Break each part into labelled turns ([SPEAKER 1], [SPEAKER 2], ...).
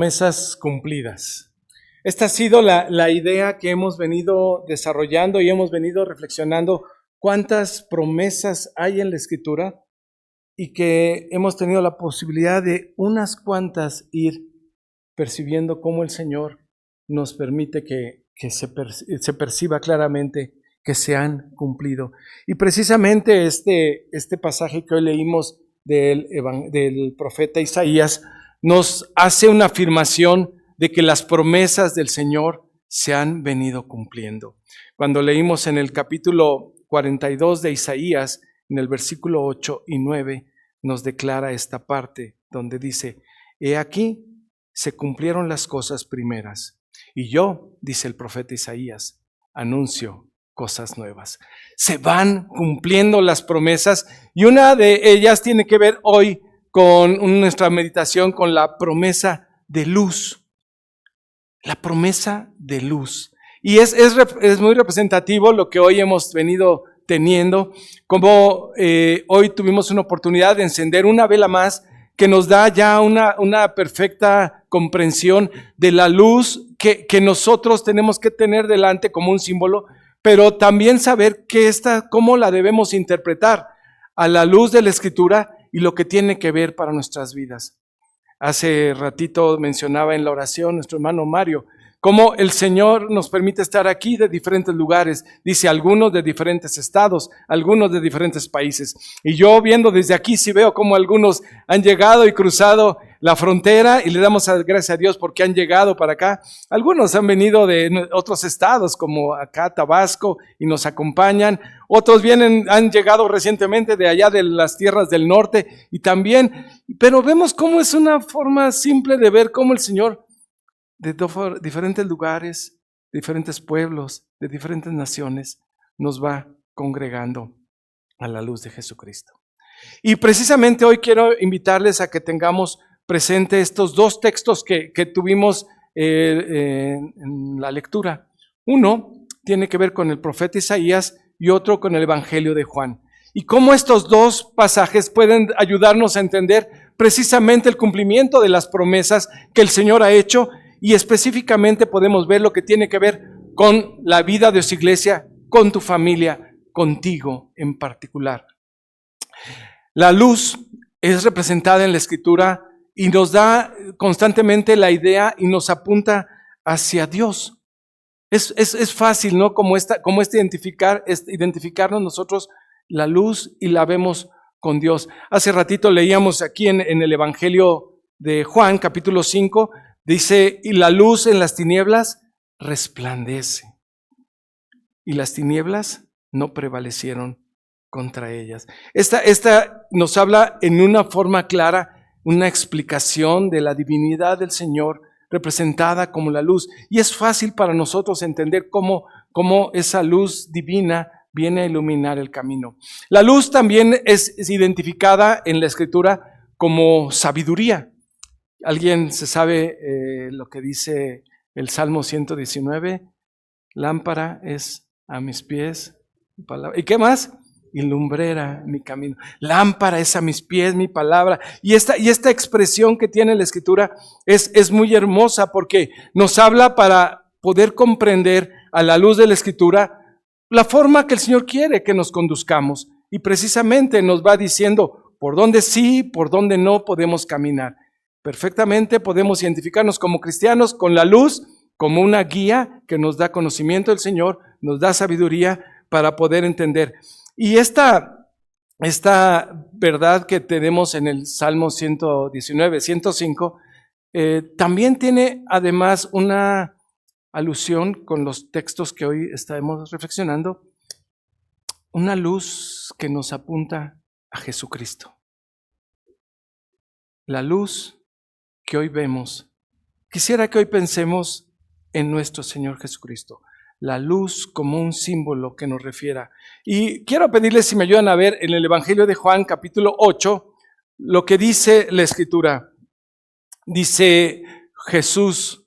[SPEAKER 1] Promesas cumplidas. Esta ha sido la idea que hemos venido desarrollando y hemos venido reflexionando cuántas promesas hay en la Escritura y que hemos tenido la posibilidad de unas cuantas ir percibiendo cómo el Señor nos permite que se perciba claramente que se han cumplido. Y precisamente este pasaje que hoy leímos del profeta Isaías nos hace una afirmación de que las promesas del Señor se han venido cumpliendo. Cuando leímos en el capítulo 42 de Isaías, en el versículo 8 y 9, nos declara esta parte donde dice: He aquí, se cumplieron las cosas primeras, y yo, dice el profeta Isaías, anuncio cosas nuevas. Se van cumpliendo las promesas y una de ellas tiene que ver hoy con nuestra meditación con la promesa de luz. La promesa de luz. Y es muy representativo lo que hoy hemos venido teniendo, como hoy tuvimos una oportunidad de encender una vela más que nos da ya una perfecta comprensión de la luz que nosotros tenemos que tener delante como un símbolo, pero también saber cómo la debemos interpretar a la luz de la Escritura y lo que tiene que ver para nuestras vidas. Hace ratito mencionaba en la oración nuestro hermano Mario, cómo el Señor nos permite estar aquí de diferentes lugares. Dice, algunos de diferentes estados, algunos de diferentes países. Y yo viendo desde aquí sí veo cómo algunos han llegado y cruzado la frontera y le damos gracias a Dios porque han llegado para acá. Algunos han venido de otros estados como acá Tabasco y nos acompañan. Otros han llegado recientemente de allá de las tierras del norte y también, pero vemos cómo es una forma simple de ver cómo el Señor de diferentes lugares, diferentes pueblos, de diferentes naciones, nos va congregando a la luz de Jesucristo. Y precisamente hoy quiero invitarles a que tengamos presente estos dos textos que tuvimos en la lectura. Uno tiene que ver con el profeta Isaías y otro con el Evangelio de Juan. Y cómo estos dos pasajes pueden ayudarnos a entender precisamente el cumplimiento de las promesas que el Señor ha hecho. Y específicamente podemos ver lo que tiene que ver con la vida de su iglesia, con tu familia, contigo en particular. La luz es representada en la Escritura y nos da constantemente la idea y nos apunta hacia Dios. Es fácil, ¿no? Como identificarnos nosotros la luz y la vemos con Dios. Hace ratito leíamos aquí en el Evangelio de Juan, capítulo 5, dice, y la luz en las tinieblas resplandece, y las tinieblas no prevalecieron contra ellas. Esta nos habla en una forma clara, una explicación de la divinidad del Señor representada como la luz. Y es fácil para nosotros entender cómo esa luz divina viene a iluminar el camino. La luz también es identificada en la Escritura como sabiduría. ¿Alguien se sabe lo que dice el Salmo 119? Lámpara es a mis pies mi palabra. ¿Y qué más? Y lumbrera mi camino. Lámpara es a mis pies mi palabra. Y esta expresión que tiene la Escritura es muy hermosa porque nos habla para poder comprender a la luz de la Escritura la forma que el Señor quiere que nos conduzcamos. Y precisamente nos va diciendo por dónde sí, por dónde no podemos caminar. Perfectamente podemos identificarnos como cristianos con la luz, como una guía que nos da conocimiento del Señor, nos da sabiduría para poder entender. Y esta verdad que tenemos en el Salmo 119, 105, también tiene además una alusión con los textos que hoy estamos reflexionando, una luz que nos apunta a Jesucristo. La luz que hoy vemos, quisiera que hoy pensemos en nuestro Señor Jesucristo, la luz como un símbolo que nos refiera. Y quiero pedirles si me ayudan a ver en el Evangelio de Juan, capítulo 8, lo que dice la Escritura. Dice Jesús,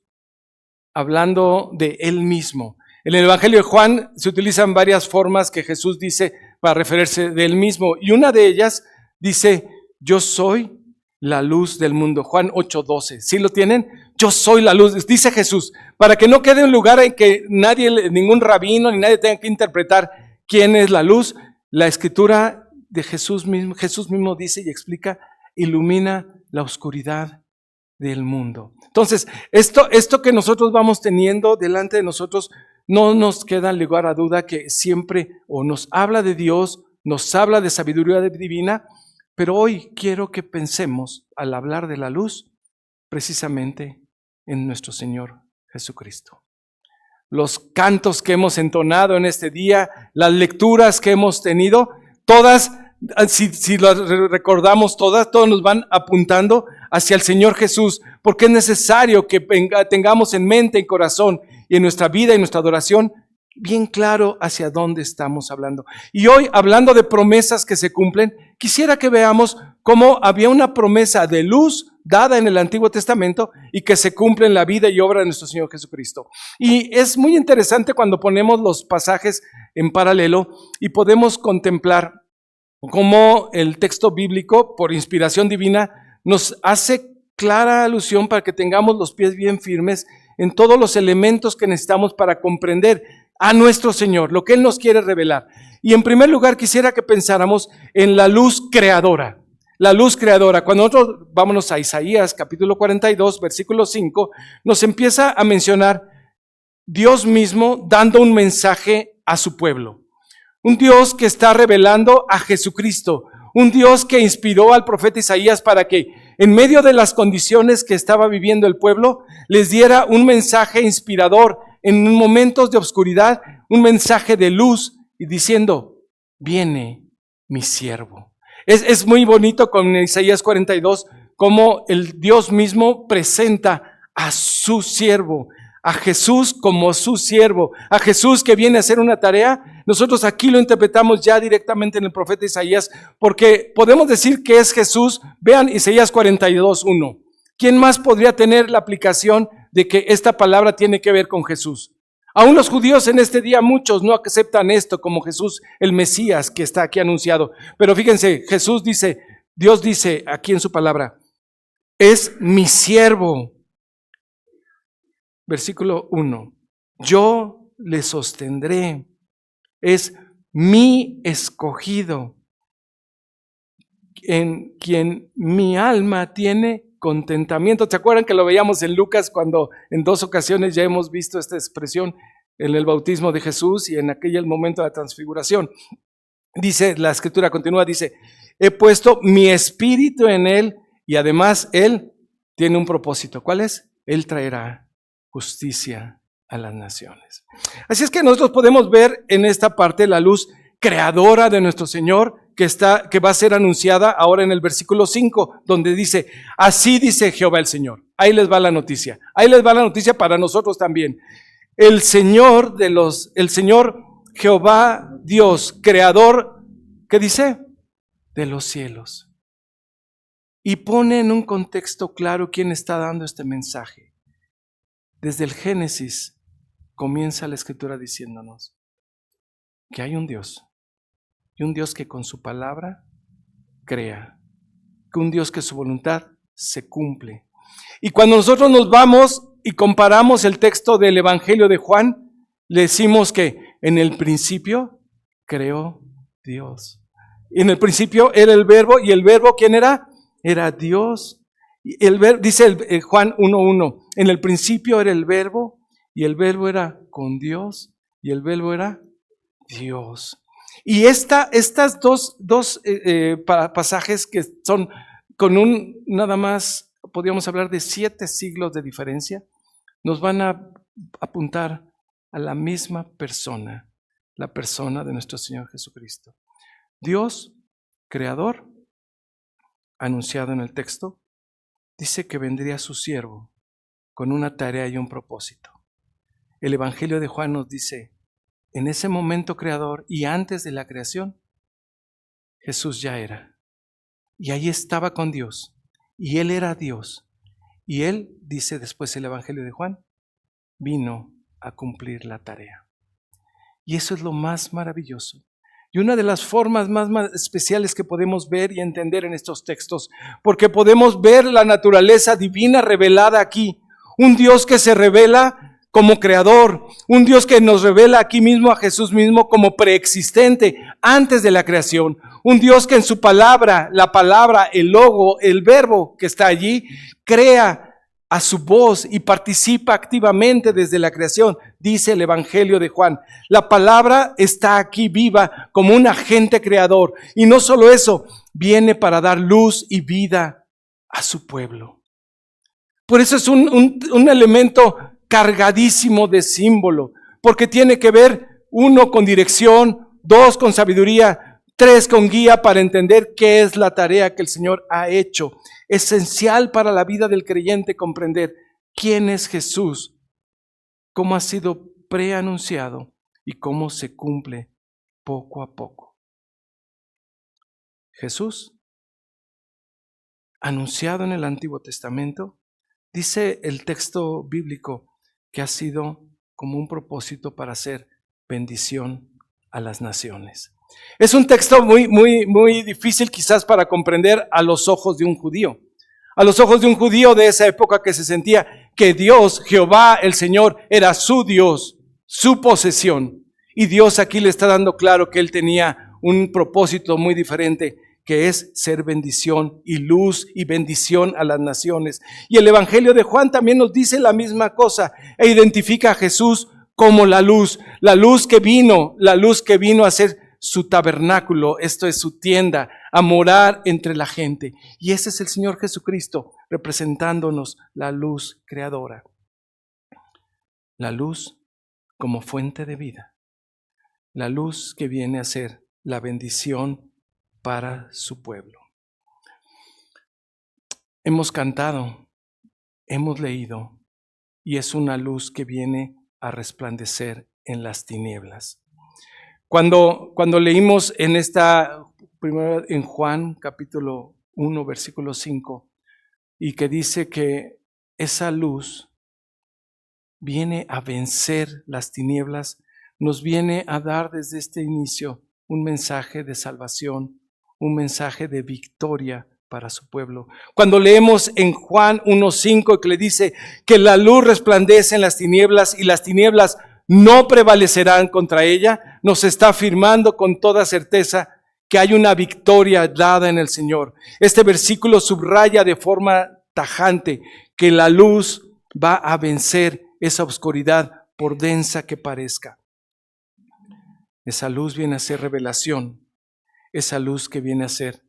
[SPEAKER 1] hablando de Él mismo. En el Evangelio de Juan se utilizan varias formas que Jesús dice para referirse de Él mismo. Y una de ellas dice, yo soy la luz del mundo. Juan 8:12. ¿Sí lo tienen? Yo soy la luz, dice Jesús, para que no quede un lugar en que nadie, ningún rabino ni nadie tenga que interpretar quién es la luz. La escritura de Jesús mismo dice y explica, ilumina la oscuridad del mundo. Entonces, esto que nosotros vamos teniendo delante de nosotros, no nos queda lugar a duda que siempre o nos habla de Dios, nos habla de sabiduría divina, pero hoy quiero que pensemos, al hablar de la luz, precisamente en nuestro Señor Jesucristo. Los cantos que hemos entonado en este día, las lecturas que hemos tenido, todas, si las recordamos todas nos van apuntando hacia el Señor Jesús, porque es necesario que tengamos en mente y corazón y en nuestra vida y nuestra adoración bien claro hacia dónde estamos hablando. Y hoy, hablando de promesas que se cumplen, quisiera que veamos cómo había una promesa de luz dada en el Antiguo Testamento y que se cumple en la vida y obra de nuestro Señor Jesucristo. Y es muy interesante cuando ponemos los pasajes en paralelo y podemos contemplar cómo el texto bíblico, por inspiración divina, nos hace clara alusión para que tengamos los pies bien firmes en todos los elementos que necesitamos para comprender a nuestro Señor, lo que Él nos quiere revelar. Y en primer lugar quisiera que pensáramos en la luz creadora. La luz creadora. Cuando nosotros vámonos a Isaías capítulo 42, versículo 5, nos empieza a mencionar Dios mismo dando un mensaje a su pueblo. Un Dios que está revelando a Jesucristo. Un Dios que inspiró al profeta Isaías para que en medio de las condiciones que estaba viviendo el pueblo, les diera un mensaje inspirador en momentos de oscuridad, un mensaje de luz y diciendo, viene mi siervo. Es muy bonito con Isaías 42, cómo el Dios mismo presenta a su siervo, a Jesús como su siervo, a Jesús que viene a hacer una tarea. Nosotros aquí lo interpretamos ya directamente en el profeta Isaías, porque podemos decir que es Jesús. Vean Isaías 42:1. ¿Quién más podría tener la aplicación de que esta palabra tiene que ver con Jesús? Aún los judíos en este día, muchos no aceptan esto como Jesús, el Mesías que está aquí anunciado. Pero fíjense, Jesús dice, Dios dice aquí en su palabra, es mi siervo. Versículo 1, yo le sostendré, es mi escogido, en quien mi alma tiene contentamiento. ¿Se acuerdan que lo veíamos en Lucas cuando en 2 ocasiones ya hemos visto esta expresión en el bautismo de Jesús y en aquel momento de la transfiguración? Dice, la escritura continúa, dice, he puesto mi espíritu en él y además él tiene un propósito. ¿Cuál es? Él traerá justicia a las naciones. Así es que nosotros podemos ver en esta parte la luz creadora de nuestro Señor que va a ser anunciada ahora en el versículo 5, donde dice, así dice Jehová el Señor. Ahí les va la noticia. Ahí les va la noticia para nosotros también. El Señor Jehová Dios, creador, ¿qué dice? De los cielos. Y pone en un contexto claro quién está dando este mensaje. Desde el Génesis comienza la escritura diciéndonos que hay un Dios, y un Dios que con su palabra crea, que un Dios que su voluntad se cumple. Y cuando nosotros nos vamos y comparamos el texto del Evangelio de Juan, le decimos que en el principio creó Dios. Y en el principio era el verbo, y el verbo ¿quién era? Era Dios. Dice Juan 1:1, en el principio era el verbo, y el verbo era con Dios, y el verbo era Dios. Y estas dos pasajes que son con nada más, podríamos hablar de 7 siglos de diferencia, nos van a apuntar a la misma persona, la persona de nuestro Señor Jesucristo. Dios, creador, anunciado en el texto, dice que vendría su siervo con una tarea y un propósito. El Evangelio de Juan nos dice, en ese momento creador y antes de la creación, Jesús ya era. Y ahí estaba con Dios. Y Él era Dios. Y Él, dice después el Evangelio de Juan, vino a cumplir la tarea. Y eso es lo más maravilloso. Y una de las formas más especiales que podemos ver y entender en estos textos, porque podemos ver la naturaleza divina revelada aquí. Un Dios que se revela como creador, un Dios que nos revela aquí mismo a Jesús mismo como preexistente antes de la creación. Un Dios que en su palabra, la palabra, el logo, el verbo que está allí, crea a su voz y participa activamente desde la creación, dice el Evangelio de Juan. La palabra está aquí viva como un agente creador. Y no solo eso, viene para dar luz y vida a su pueblo. Por eso es un elemento cargadísimo de símbolo, porque tiene que ver, 1, con dirección, 2, con sabiduría, 3, con guía para entender qué es la tarea que el Señor ha hecho. Esencial para la vida del creyente comprender quién es Jesús, cómo ha sido preanunciado y cómo se cumple poco a poco. Jesús, anunciado en el Antiguo Testamento, dice el texto bíblico que ha sido como un propósito para hacer bendición a las naciones. Es un texto muy difícil quizás para comprender a los ojos de un judío. A los ojos de un judío de esa época que se sentía que Dios, Jehová, el Señor, era su Dios, su posesión. Y Dios aquí le está dando claro que Él tenía un propósito muy diferente, que es ser bendición y luz y bendición a las naciones. Y el Evangelio de Juan también nos dice la misma cosa e identifica a Jesús como la luz que vino a ser su tabernáculo, esto es su tienda, a morar entre la gente. Y ese es el Señor Jesucristo representándonos la luz creadora. La luz como fuente de vida. La luz que viene a ser la bendición para su pueblo. Hemos cantado, hemos leído, y es una luz que viene a resplandecer en las tinieblas. Cuando leímos en Juan capítulo 1, versículo 5, y que dice que esa luz viene a vencer las tinieblas, nos viene a dar desde este inicio un mensaje de salvación, un mensaje de victoria para su pueblo. Cuando leemos en Juan 1:5 que le dice que la luz resplandece en las tinieblas y las tinieblas no prevalecerán contra ella, nos está afirmando con toda certeza que hay una victoria dada en el Señor. Este versículo subraya de forma tajante que la luz va a vencer esa oscuridad por densa que parezca. Esa luz viene a ser revelación, esa luz que viene a ser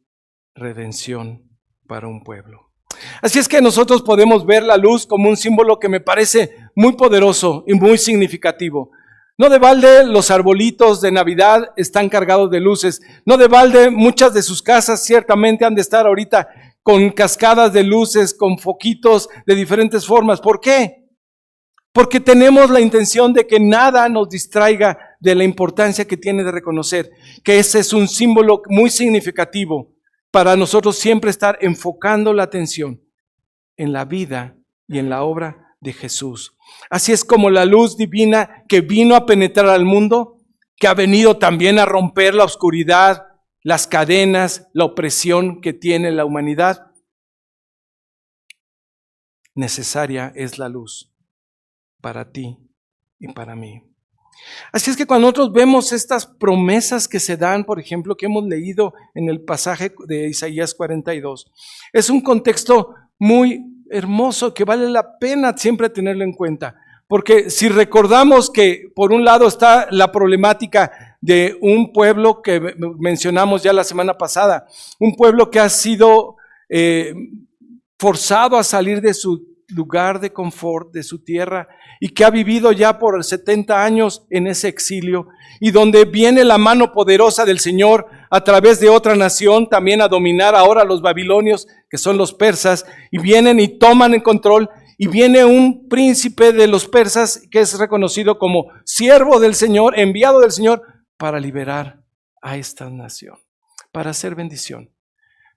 [SPEAKER 1] redención para un pueblo. Así es que nosotros podemos ver la luz como un símbolo que me parece muy poderoso y muy significativo. No de balde los arbolitos de Navidad están cargados de luces. No de balde muchas de sus casas ciertamente han de estar ahorita con cascadas de luces, con foquitos de diferentes formas. ¿Por qué? Porque tenemos la intención de que nada nos distraiga de la importancia que tiene de reconocer que ese es un símbolo muy significativo para nosotros siempre estar enfocando la atención en la vida y en la obra de Jesús. Así es como la luz divina que vino a penetrar al mundo, que ha venido también a romper la oscuridad, las cadenas, la opresión que tiene la humanidad. Necesaria es la luz para ti y para mí. Así es que cuando nosotros vemos estas promesas que se dan, por ejemplo, que hemos leído en el pasaje de Isaías 42, es un contexto muy hermoso que vale la pena siempre tenerlo en cuenta. Porque si recordamos que por un lado está la problemática de un pueblo que mencionamos ya la semana pasada, un pueblo que ha sido forzado a salir de su lugar de confort, de su tierra, y que ha vivido ya por 70 años en ese exilio, y donde viene la mano poderosa del Señor a través de otra nación también a dominar ahora a los babilonios, que son los persas, y vienen y toman el control, y viene un príncipe de los persas que es reconocido como siervo del Señor, enviado del Señor, para liberar a esta nación, para hacer bendición.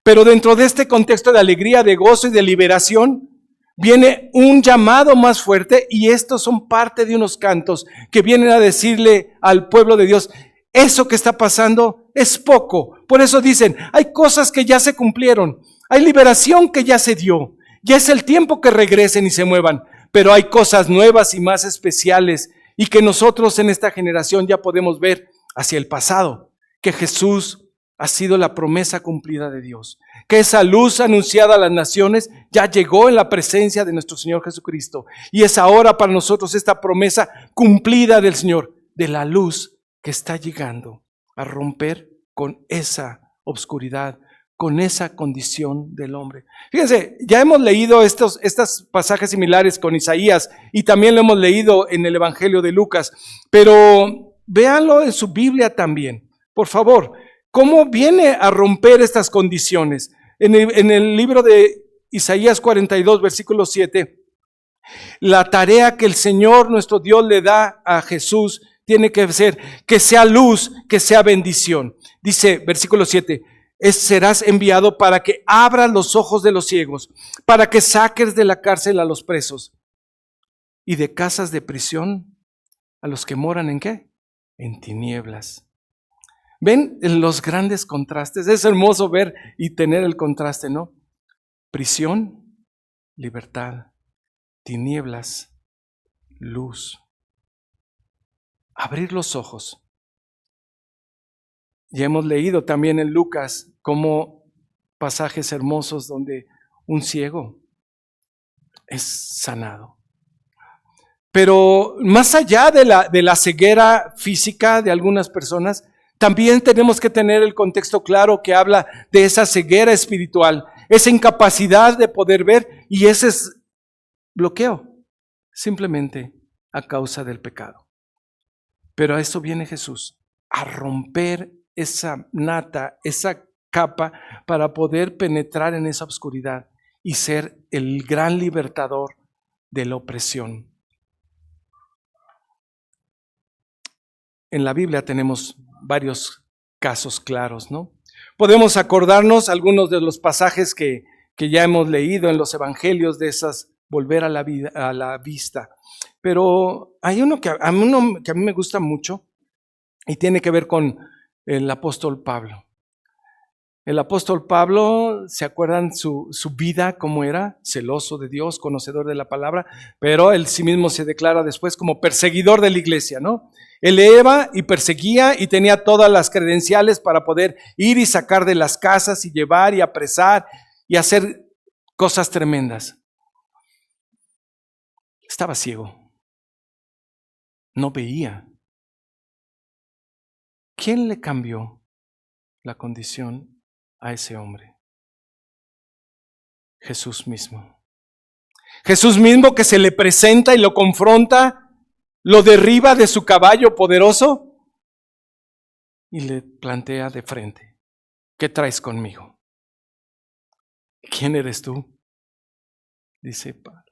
[SPEAKER 1] Pero dentro de este contexto de alegría, de gozo y de liberación, viene un llamado más fuerte, y estos son parte de unos cantos que vienen a decirle al pueblo de Dios: Eso que está pasando es poco. Por eso dicen, hay cosas que ya se cumplieron, hay liberación que ya se dio, ya es el tiempo que regresen y se muevan, pero hay cosas nuevas y más especiales y que nosotros en esta generación ya podemos ver hacia el pasado, que Jesús ha sido la promesa cumplida de Dios, que esa luz anunciada a las naciones ya llegó en la presencia de nuestro Señor Jesucristo y es ahora para nosotros esta promesa cumplida del Señor, de la luz que está llegando a romper con esa obscuridad, con esa condición del hombre. Fíjense, ya hemos leído estos pasajes similares con Isaías y también lo hemos leído en el Evangelio de Lucas, pero véanlo en su Biblia también, por favor. ¿Cómo viene a romper estas condiciones? En el libro de Isaías 42, versículo 7, la tarea que el Señor nuestro Dios le da a Jesús tiene que ser que sea luz, que sea bendición. Dice, versículo 7, serás enviado para que abras los ojos de los ciegos, para que saques de la cárcel a los presos y de casas de prisión a los que moran ¿en qué? En tinieblas. ¿Ven los grandes contrastes? Es hermoso ver y tener el contraste, ¿no? Prisión, libertad, tinieblas, luz. Abrir los ojos. Ya hemos leído también en Lucas como pasajes hermosos donde un ciego es sanado. Pero más allá de la ceguera física de algunas personas, también tenemos que tener el contexto claro que habla de esa ceguera espiritual, esa incapacidad de poder ver y ese es bloqueo, simplemente a causa del pecado. Pero a eso viene Jesús, a romper esa nata, esa capa para poder penetrar en esa oscuridad y ser el gran libertador de la opresión. En la Biblia tenemos varios casos claros, ¿no? Podemos acordarnos algunos de los pasajes que ya hemos leído en los evangelios de esas volver a la vida, a la vista. Pero hay uno que a mí me gusta mucho y tiene que ver con el apóstol Pablo. El apóstol Pablo, ¿se acuerdan su vida cómo era? Celoso de Dios, conocedor de la palabra, pero él sí mismo se declara después como perseguidor de la iglesia, ¿no? Él iba y perseguía y tenía todas las credenciales para poder ir y sacar de las casas y llevar y apresar y hacer cosas tremendas. Estaba ciego, no veía. ¿Quién le cambió la condición a ese hombre? Jesús mismo. Jesús mismo que se le presenta y lo confronta, lo derriba de su caballo poderoso y le plantea de frente, ¿qué traes conmigo? ¿Quién eres tú? Dice Pablo.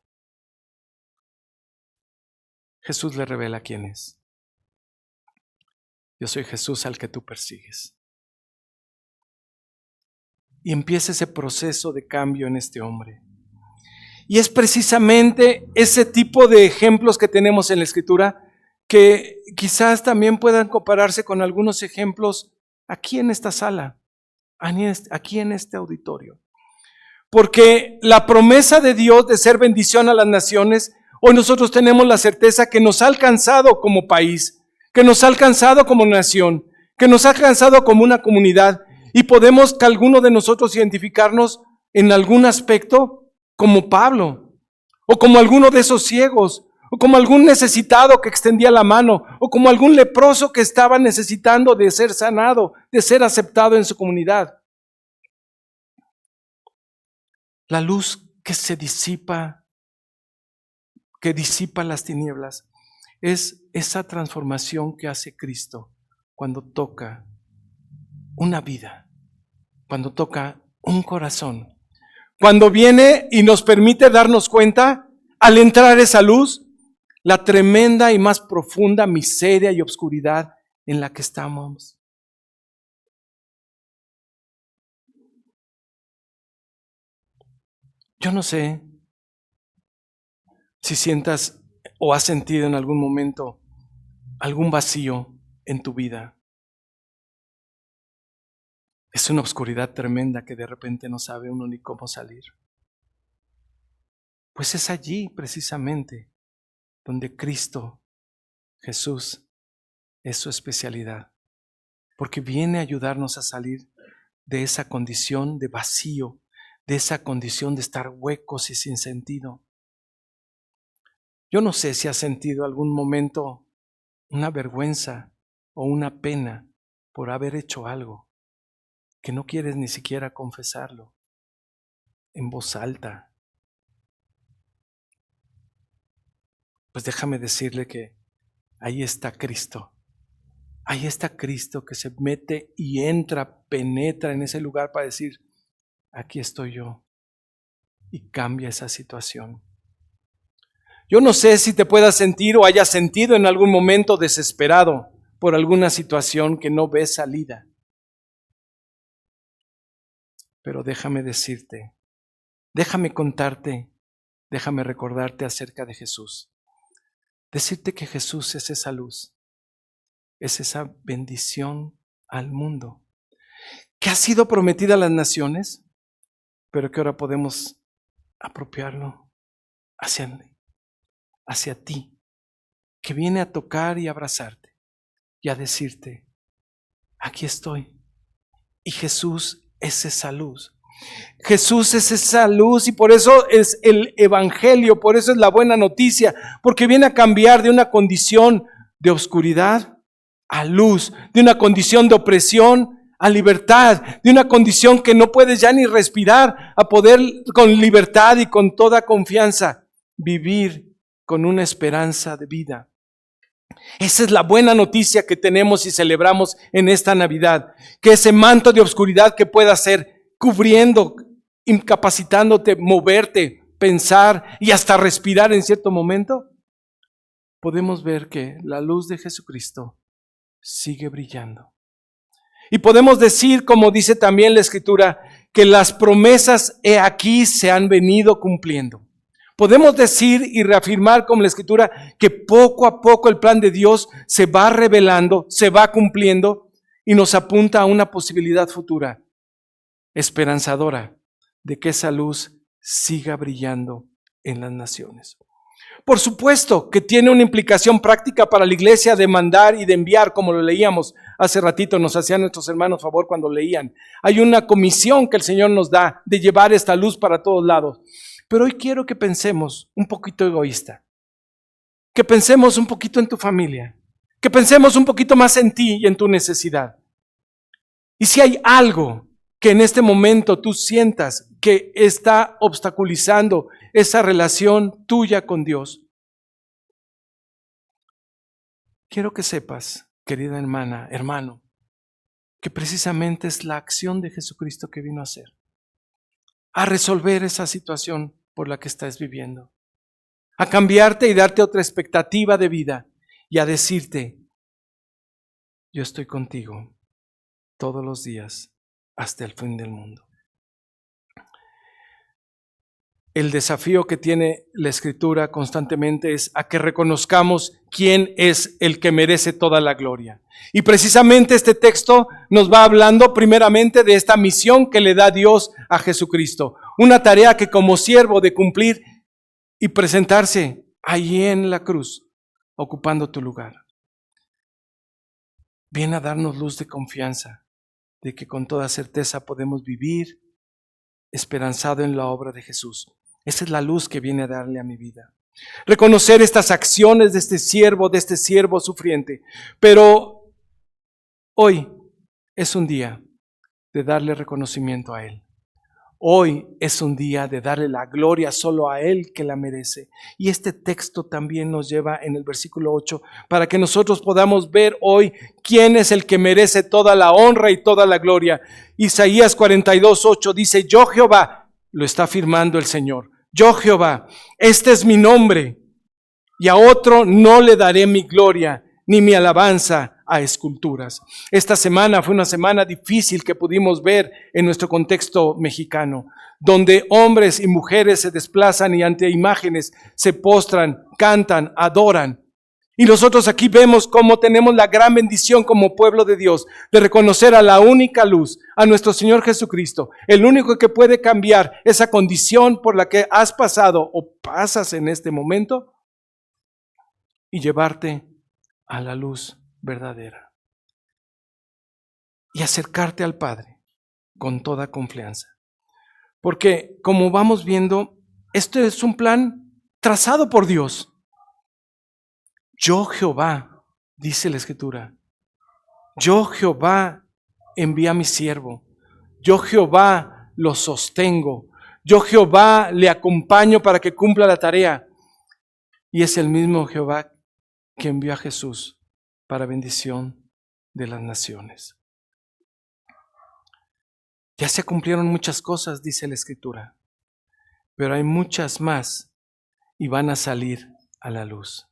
[SPEAKER 1] Jesús le revela quién es. Yo soy Jesús al que tú persigues. Y empieza ese proceso de cambio en este hombre. Y es precisamente ese tipo de ejemplos que tenemos en la Escritura que quizás también puedan compararse con algunos ejemplos aquí en esta sala, aquí en este auditorio. Porque la promesa de Dios de ser bendición a las naciones, hoy nosotros tenemos la certeza que nos ha alcanzado como país, que nos ha alcanzado como nación, que nos ha alcanzado como una comunidad y podemos que alguno de nosotros identificarnos en algún aspecto como Pablo, o como alguno de esos ciegos, o como algún necesitado que extendía la mano, o como algún leproso que estaba necesitando de ser sanado, de ser aceptado en su comunidad. La luz que se disipa, que disipa las tinieblas, es esa transformación que hace Cristo cuando toca una vida, cuando toca un corazón. Cuando viene y nos permite darnos cuenta, al entrar esa luz, la tremenda y más profunda miseria y obscuridad en la que estamos. Yo no sé si sientas o has sentido en algún momento algún vacío en tu vida. Es una oscuridad tremenda que de repente no sabe uno ni cómo salir. Pues es allí precisamente donde Cristo, Jesús, es su especialidad. Porque viene a ayudarnos a salir de esa condición de vacío, de esa condición de estar huecos y sin sentido. Yo no sé si has sentido algún momento una vergüenza o una pena por haber hecho algo que no quieres ni siquiera confesarlo en voz alta. Pues déjame decirle que ahí está Cristo. Ahí está Cristo que se mete y entra, penetra en ese lugar para decir, aquí estoy yo, y cambia esa situación. Yo no sé si te puedas sentir o hayas sentido en algún momento desesperado por alguna situación que no ves salida. Pero déjame decirte, déjame contarte, déjame recordarte acerca de Jesús. Decirte que Jesús es esa luz, es esa bendición al mundo, que ha sido prometida a las naciones, pero que ahora podemos apropiarlo hacia ti, que viene a tocar y abrazarte y a decirte, aquí estoy. Y Jesús es esa luz. Jesús es esa luz y por eso es el evangelio, por eso es la buena noticia, porque viene a cambiar de una condición de oscuridad a luz, de una condición de opresión a libertad, de una condición que no puedes ya ni respirar, a poder con libertad y con toda confianza vivir con una esperanza de vida. Esa es la buena noticia que tenemos y celebramos en esta Navidad, que ese manto de oscuridad que pueda ser cubriendo, incapacitándote, moverte, pensar y hasta respirar en cierto momento, podemos ver que la luz de Jesucristo sigue brillando. Y podemos decir, como dice también la Escritura, que las promesas he aquí se han venido cumpliendo. Podemos decir y reafirmar como la Escritura que poco a poco el plan de Dios se va revelando, se va cumpliendo y nos apunta a una posibilidad futura, esperanzadora, de que esa luz siga brillando en las naciones. Por supuesto que tiene una implicación práctica para la iglesia de mandar y de enviar, como lo leíamos hace ratito, nos hacían nuestros hermanos favor cuando leían. Hay una comisión que el Señor nos da de llevar esta luz para todos lados. Pero hoy quiero que pensemos un poquito egoísta, que pensemos un poquito en tu familia, que pensemos un poquito más en ti y en tu necesidad. Y si hay algo que en este momento tú sientas que está obstaculizando esa relación tuya con Dios, quiero que sepas, querida hermana, hermano, que precisamente es la acción de Jesucristo que vino a hacer, a resolver esa situación por la que estás viviendo, a cambiarte y darte otra expectativa de vida y a decirte, yo estoy contigo todos los días hasta el fin del mundo. El desafío que tiene la Escritura constantemente es a que reconozcamos quién es el que merece toda la gloria. Y precisamente este texto nos va hablando primeramente de esta misión que le da Dios a Jesucristo. Una tarea que como siervo de cumplir y presentarse allí en la cruz, ocupando tu lugar. Viene a darnos luz de confianza, de que con toda certeza podemos vivir esperanzado en la obra de Jesús. Esa es la luz que viene a darle a mi vida. Reconocer estas acciones de este siervo sufriente. Pero hoy es un día de darle reconocimiento a Él. Hoy es un día de darle la gloria solo a Él que la merece. Y este texto también nos lleva en el versículo 8 para que nosotros podamos ver hoy quién es el que merece toda la honra y toda la gloria. Isaías 42:8 dice, yo Jehová, lo está afirmando el Señor, yo Jehová, este es mi nombre, y a otro no le daré mi gloria ni mi alabanza a esculturas. Esta semana fue una semana difícil que pudimos ver en nuestro contexto mexicano, donde hombres y mujeres se desplazan y ante imágenes se postran, cantan, adoran. Y nosotros aquí vemos cómo tenemos la gran bendición como pueblo de Dios de reconocer a la única luz, a nuestro Señor Jesucristo, el único que puede cambiar esa condición por la que has pasado o pasas en este momento y llevarte a la luz verdadera y acercarte al Padre con toda confianza. Porque como vamos viendo, este es un plan trazado por Dios. Yo Jehová, dice la Escritura, yo Jehová envía a mi siervo, yo Jehová lo sostengo, yo Jehová le acompaño para que cumpla la tarea. Y es el mismo Jehová que envió a Jesús para bendición de las naciones. Ya se cumplieron muchas cosas, dice la Escritura, pero hay muchas más y van a salir a la luz.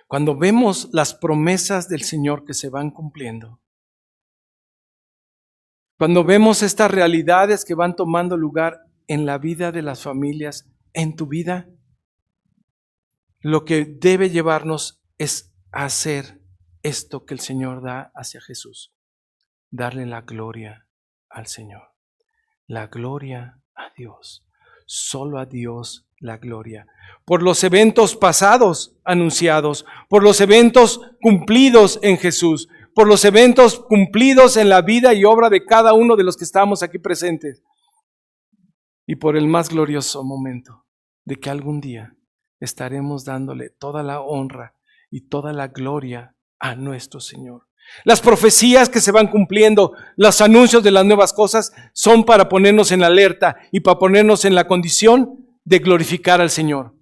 [SPEAKER 1] Cuando vemos las promesas del Señor que se van cumpliendo, cuando vemos estas realidades que van tomando lugar en la vida de las familias, en tu vida, lo que debe llevarnos es a hacer esto que el Señor da hacia Jesús, darle la gloria al Señor, la gloria a Dios, solo a Dios la gloria, por los eventos pasados anunciados, por los eventos cumplidos en Jesús, por los eventos cumplidos en la vida y obra de cada uno de los que estamos aquí presentes, y por el más glorioso momento de que algún día estaremos dándole toda la honra y toda la gloria a nuestro Señor. Las profecías que se van cumpliendo, los anuncios de las nuevas cosas son para ponernos en alerta y para ponernos en la condición de glorificar al Señor.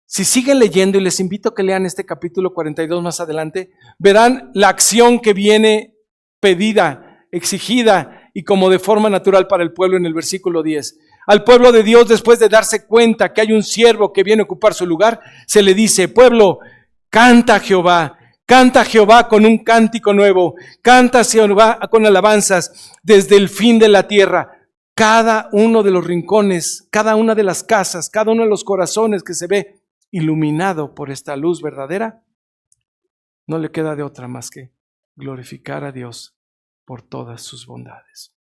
[SPEAKER 1] Si siguen leyendo, y les invito a que lean este capítulo 42 más adelante, verán la acción que viene pedida, exigida y como de forma natural para el pueblo en el versículo 10. Al pueblo de Dios, después de darse cuenta que hay un siervo que viene a ocupar su lugar, se le dice: pueblo, canta a Jehová. Canta a Jehová con un cántico nuevo. Canta a Jehová con alabanzas desde el fin de la tierra. Cada uno de los rincones, cada una de las casas, cada uno de los corazones que se ve iluminado por esta luz verdadera, no le queda de otra más que glorificar a Dios por todas sus bondades.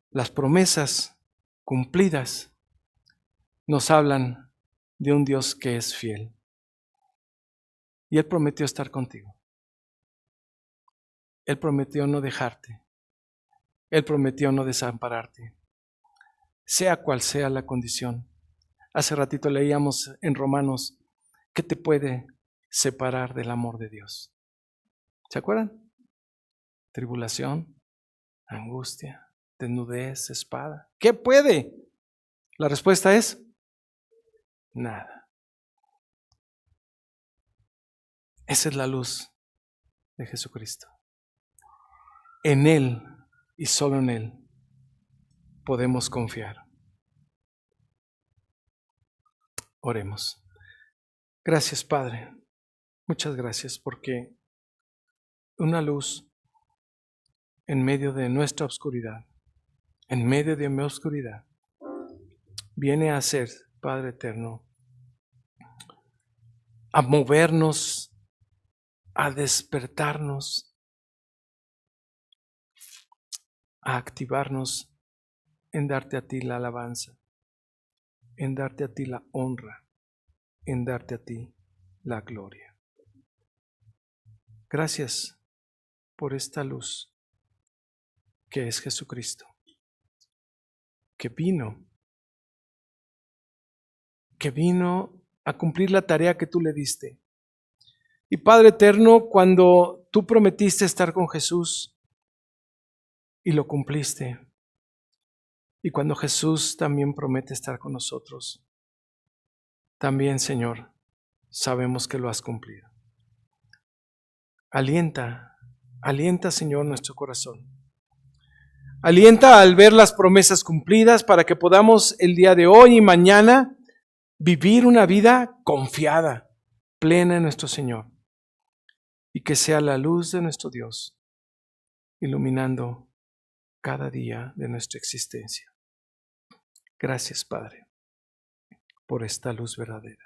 [SPEAKER 1] Las promesas cumplidas nos hablan de un Dios que es fiel. Y Él prometió estar contigo. Él prometió no dejarte. Él prometió no desampararte, sea cual sea la condición. Hace ratito leíamos en Romanos, ¿qué te puede separar del amor de Dios? ¿Se acuerdan? Tribulación, angustia, desnudez, espada. ¿Qué puede? La respuesta es nada. Esa es la luz de Jesucristo. En Él y solo en Él podemos confiar. Oremos. Gracias, Padre. Muchas gracias porque una luz en medio de nuestra oscuridad, en medio de mi oscuridad, viene a ser, Padre eterno, a movernos, a despertarnos, a activarnos en darte a ti la alabanza, en darte a ti la honra, en darte a ti la gloria. Gracias por esta luz que es Jesucristo, que vino a cumplir la tarea que tú le diste. Y Padre eterno, cuando tú prometiste estar con Jesús y lo cumpliste, y cuando Jesús también promete estar con nosotros, también, Señor, sabemos que lo has cumplido. Alienta, Señor, nuestro corazón. Alienta al ver las promesas cumplidas para que podamos el día de hoy y mañana vivir una vida confiada, plena en nuestro Señor, y que sea la luz de nuestro Dios iluminando cada día de nuestra existencia. Gracias, Padre, por esta luz verdadera.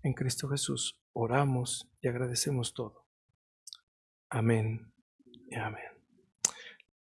[SPEAKER 1] En Cristo Jesús oramos y agradecemos todo. Amén y amén.